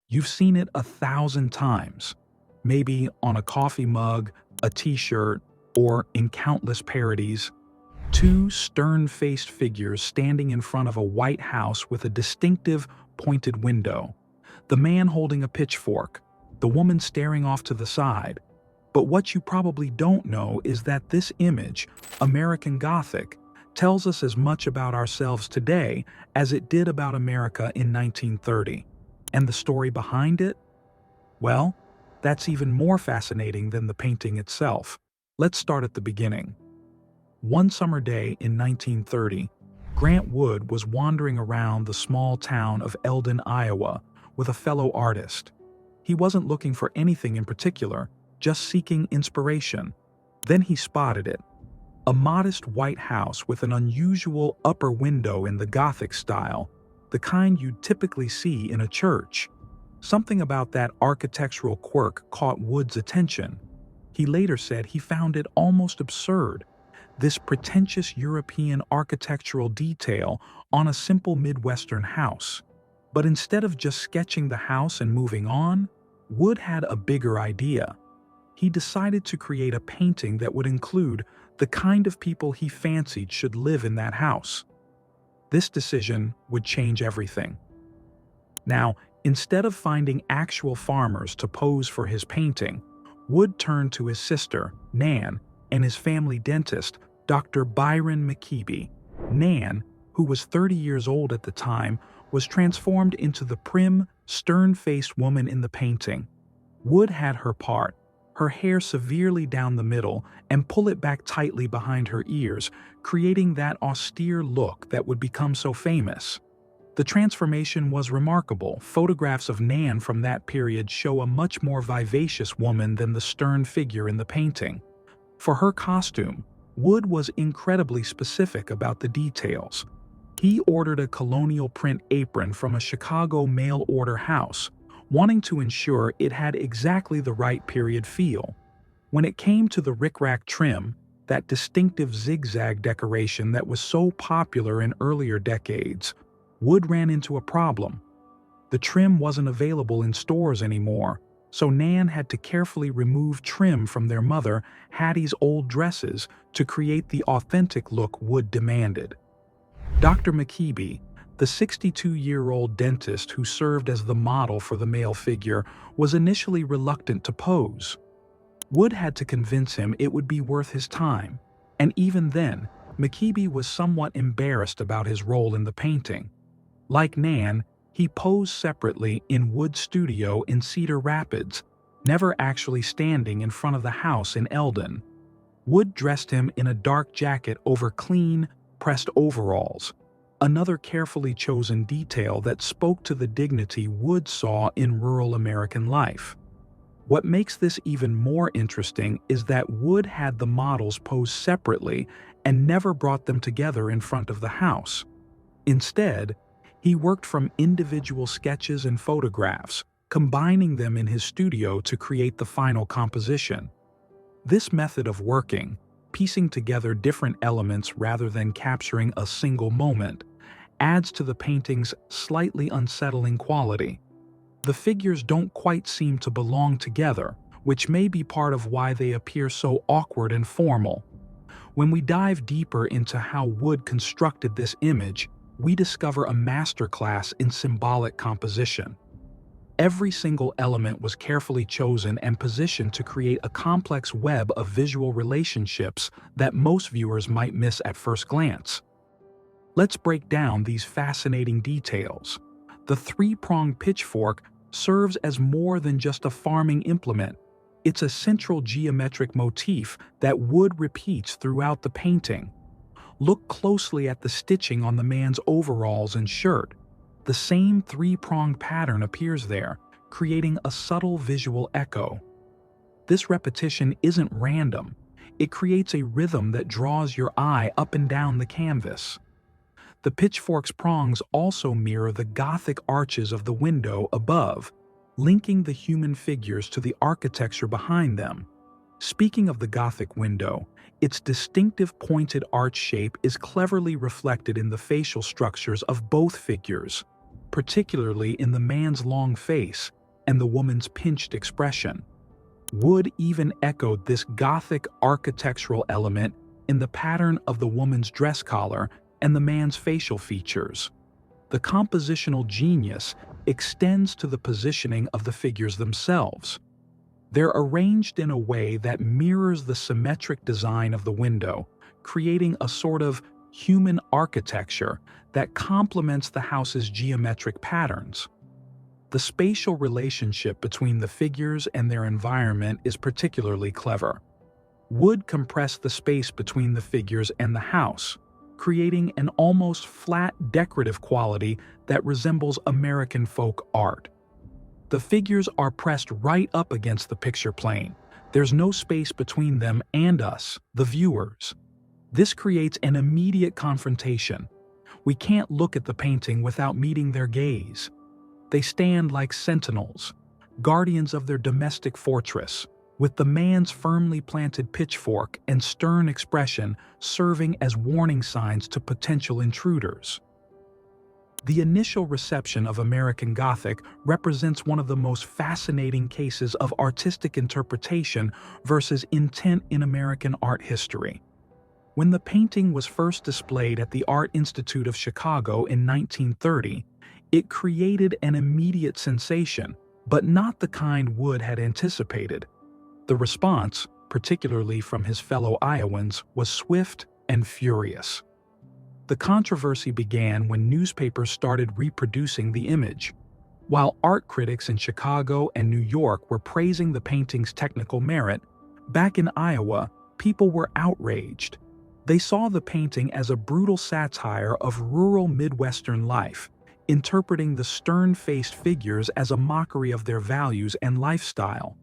You've seen it 1,000 times, maybe on a coffee mug, a t-shirt, or in countless parodies. Two stern-faced figures standing in front of a white house with a distinctive, pointed window. The man holding a pitchfork, the woman staring off to the side. But what you probably don't know is that this image, American Gothic, tells us as much about ourselves today as it did about America in 1930. And the story behind it? Well, that's even more fascinating than the painting itself. Let's start at the beginning. One summer day in 1930, Grant Wood was wandering around the small town of Eldon, Iowa, with a fellow artist. He wasn't looking for anything in particular, just seeking inspiration. Then he spotted it. A modest white house with an unusual upper window in the Gothic style, the kind you'd typically see in a church. Something about that architectural quirk caught Wood's attention. He later said he found it almost absurd, this pretentious European architectural detail on a simple Midwestern house. But instead of just sketching the house and moving on, Wood had a bigger idea. He decided to create a painting that would include the kind of people he fancied should live in that house. This decision would change everything. Now, instead of finding actual farmers to pose for his painting, Wood turned to his sister, Nan, and his family dentist, Dr. Byron McKeeby. Nan, who was 30 years old at the time, was transformed into the prim, stern-faced woman in the painting. Wood had her part, her hair severely down the middle and pull it back tightly behind her ears, creating that austere look that would become so famous. The transformation was remarkable. Photographs of Nan from that period show a much more vivacious woman than the stern figure in the painting. For her costume, Wood was incredibly specific about the details. He ordered a colonial print apron from a Chicago mail-order house, wanting to ensure it had exactly the right period feel. When it came to the rickrack trim, that distinctive zigzag decoration that was so popular in earlier decades, Wood ran into a problem. The trim wasn't available in stores anymore, so Nan had to carefully remove trim from their mother, Hattie's old dresses, to create the authentic look Wood demanded. Dr. McKeeby, the 62-year-old dentist who served as the model for the male figure, was initially reluctant to pose. Wood had to convince him it would be worth his time, and even then, McKeeby was somewhat embarrassed about his role in the painting. Like Nan, he posed separately in Wood's studio in Cedar Rapids, never actually standing in front of the house in Eldon. Wood dressed him in a dark jacket over clean, pressed overalls, another carefully chosen detail that spoke to the dignity Wood saw in rural American life. What makes this even more interesting is that Wood had the models pose separately and never brought them together in front of the house. Instead, he worked from individual sketches and photographs, combining them in his studio to create the final composition. This method of working, piecing together different elements rather than capturing a single moment, adds to the painting's slightly unsettling quality. The figures don't quite seem to belong together, which may be part of why they appear so awkward and formal. When we dive deeper into how Wood constructed this image, we discover a masterclass in symbolic composition. Every single element was carefully chosen and positioned to create a complex web of visual relationships that most viewers might miss at first glance. Let's break down these fascinating details. The three-pronged pitchfork serves as more than just a farming implement. It's a central geometric motif that Wood repeats throughout the painting. Look closely at the stitching on the man's overalls and shirt. The same three-pronged pattern appears there, creating a subtle visual echo. This repetition isn't random. It creates a rhythm that draws your eye up and down the canvas. The pitchfork's prongs also mirror the Gothic arches of the window above, linking the human figures to the architecture behind them. Speaking of the Gothic window, its distinctive pointed arch shape is cleverly reflected in the facial structures of both figures, particularly in the man's long face, and the woman's pinched expression. Wood even echoed this Gothic architectural element in the pattern of the woman's dress collar and the man's facial features. The compositional genius extends to the positioning of the figures themselves. They're arranged in a way that mirrors the symmetric design of the window, creating a sort of human architecture that complements the house's geometric patterns. The spatial relationship between the figures and their environment is particularly clever. Wood compressed the space between the figures and the house, creating an almost flat decorative quality that resembles American folk art. The figures are pressed right up against the picture plane. There's no space between them and us, the viewers. This creates an immediate confrontation. We can't look at the painting without meeting their gaze. They stand like sentinels, guardians of their domestic fortress, with the man's firmly planted pitchfork and stern expression serving as warning signs to potential intruders. The initial reception of American Gothic represents one of the most fascinating cases of artistic interpretation versus intent in American art history. When the painting was first displayed at the Art Institute of Chicago in 1930, it created an immediate sensation, but not the kind Wood had anticipated. The response, particularly from his fellow Iowans, was swift and furious. The controversy began when newspapers started reproducing the image. While art critics in Chicago and New York were praising the painting's technical merit, back in Iowa, people were outraged. They saw the painting as a brutal satire of rural Midwestern life, interpreting the stern-faced figures as a mockery of their values and lifestyle.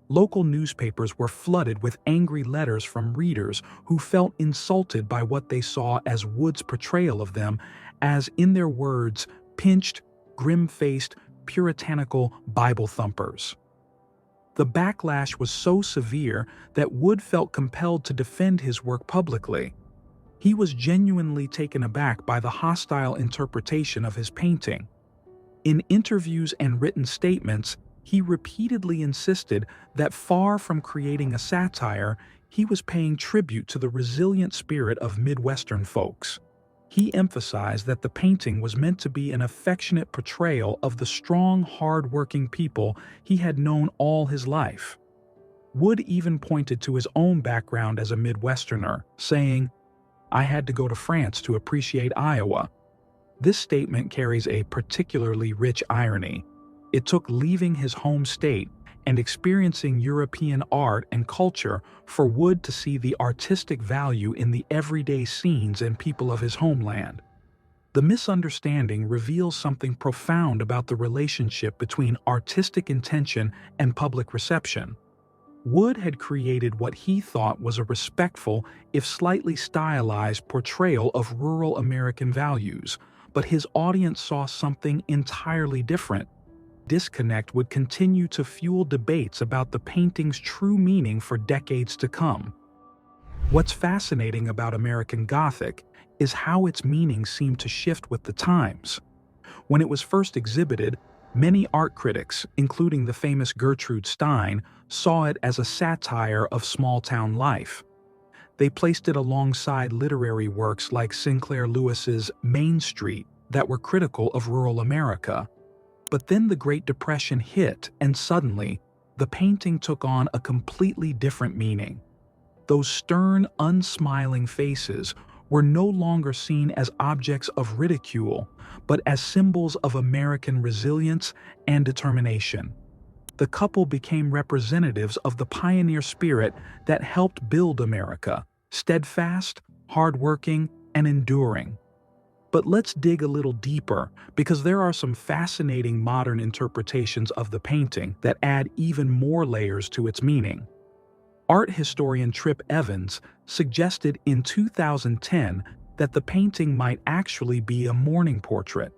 Local newspapers were flooded with angry letters from readers who felt insulted by what they saw as Wood's portrayal of them as, in their words, pinched, grim-faced, puritanical Bible thumpers. The backlash was so severe that Wood felt compelled to defend his work publicly. He was genuinely taken aback by the hostile interpretation of his painting. In interviews and written statements, he repeatedly insisted that far from creating a satire, he was paying tribute to the resilient spirit of Midwestern folks. He emphasized that the painting was meant to be an affectionate portrayal of the strong, hard-working people he had known all his life. Wood even pointed to his own background as a Midwesterner, saying, "I had to go to France to appreciate Iowa." This statement carries a particularly rich irony. It took leaving his home state and experiencing European art and culture for Wood to see the artistic value in the everyday scenes and people of his homeland. The misunderstanding reveals something profound about the relationship between artistic intention and public reception. Wood had created what he thought was a respectful, if slightly stylized, portrayal of rural American values, but his audience saw something entirely different. Disconnect would continue to fuel debates about the painting's true meaning for decades to come. What's fascinating about American Gothic is how its meaning seemed to shift with the times. When it was first exhibited, many art critics, including the famous Gertrude Stein, saw it as a satire of small-town life. They placed it alongside literary works like Sinclair Lewis's Main Street that were critical of rural America. But then the Great Depression hit, and suddenly, the painting took on a completely different meaning. Those stern, unsmiling faces were no longer seen as objects of ridicule, but as symbols of American resilience and determination. The couple became representatives of the pioneer spirit that helped build America, steadfast, hardworking, and enduring. But let's dig a little deeper, because there are some fascinating modern interpretations of the painting that add even more layers to its meaning. Art historian Trip Evans suggested in 2010 that the painting might actually be a mourning portrait.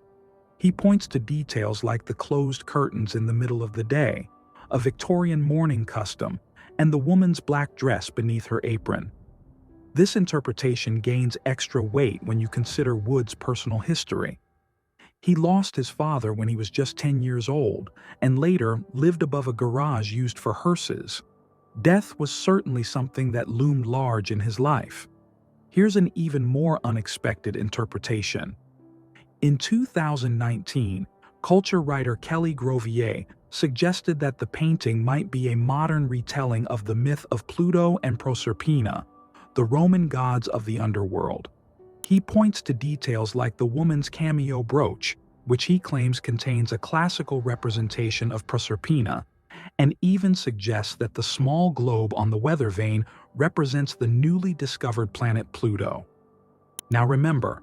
He points to details like the closed curtains in the middle of the day, a Victorian mourning custom, and the woman's black dress beneath her apron. This interpretation gains extra weight when you consider Wood's personal history. He lost his father when he was just 10 years old and later lived above a garage used for hearses. Death was certainly something that loomed large in his life. Here's an even more unexpected interpretation. In 2019, culture writer Kelly Grovier suggested that the painting might be a modern retelling of the myth of Pluto and Proserpina, the Roman gods of the underworld. He points to details like the woman's cameo brooch, which he claims contains a classical representation of Proserpina, and even suggests that the small globe on the weather vane represents the newly discovered planet Pluto. Now remember,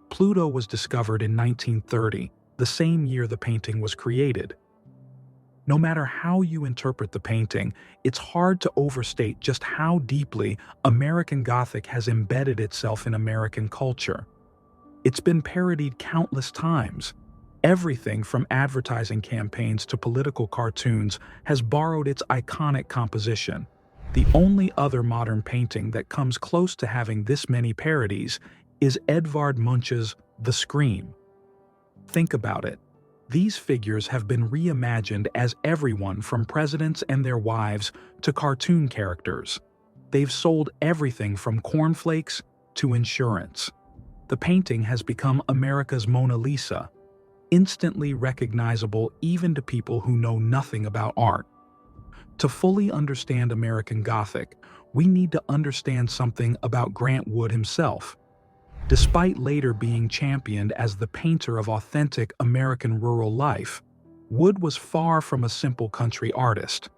Pluto was discovered in 1930, the same year the painting was created. No matter how you interpret the painting, it's hard to overstate just how deeply American Gothic has embedded itself in American culture. It's been parodied countless times. Everything from advertising campaigns to political cartoons has borrowed its iconic composition. The only other modern painting that comes close to having this many parodies is Edvard Munch's The Scream. Think about it. These figures have been reimagined as everyone from presidents and their wives to cartoon characters. They've sold everything from cornflakes to insurance. The painting has become America's Mona Lisa, instantly recognizable even to people who know nothing about art. To fully understand American Gothic, we need to understand something about Grant Wood himself. Despite later being championed as the painter of authentic American rural life, Wood was far from a simple country artist.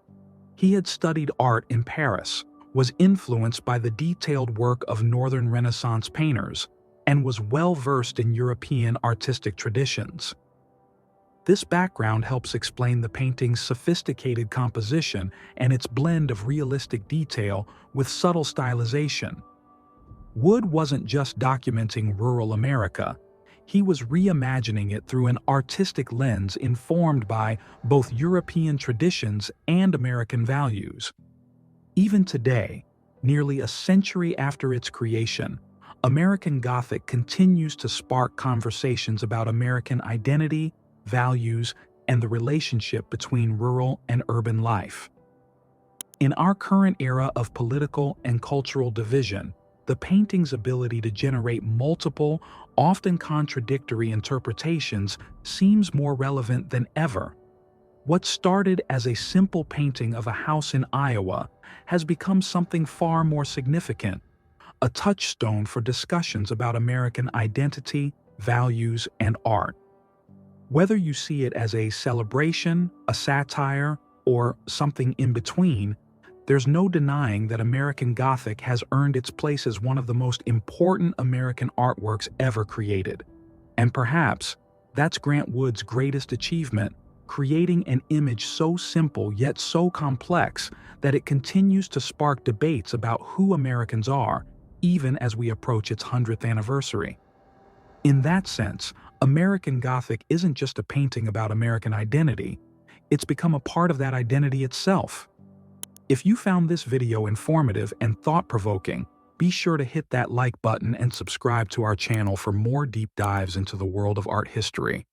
He had studied art in Paris, was influenced by the detailed work of Northern Renaissance painters, and was well-versed in European artistic traditions. This background helps explain the painting's sophisticated composition and its blend of realistic detail with subtle stylization. Wood wasn't just documenting rural America, he was reimagining it through an artistic lens informed by both European traditions and American values. Even today, nearly a century after its creation, American Gothic continues to spark conversations about American identity, values, and the relationship between rural and urban life. In our current era of political and cultural division, the painting's ability to generate multiple, often contradictory interpretations seems more relevant than ever. What started as a simple painting of a house in Iowa has become something far more significant, a touchstone for discussions about American identity, values, and art. Whether you see it as a celebration, a satire, or something in between, there's no denying that American Gothic has earned its place as one of the most important American artworks ever created. And perhaps that's Grant Wood's greatest achievement, creating an image so simple yet so complex that it continues to spark debates about who Americans are, even as we approach its 100th anniversary. In that sense, American Gothic isn't just a painting about American identity, it's become a part of that identity itself. If you found this video informative and thought-provoking, be sure to hit that like button and subscribe to our channel for more deep dives into the world of art history.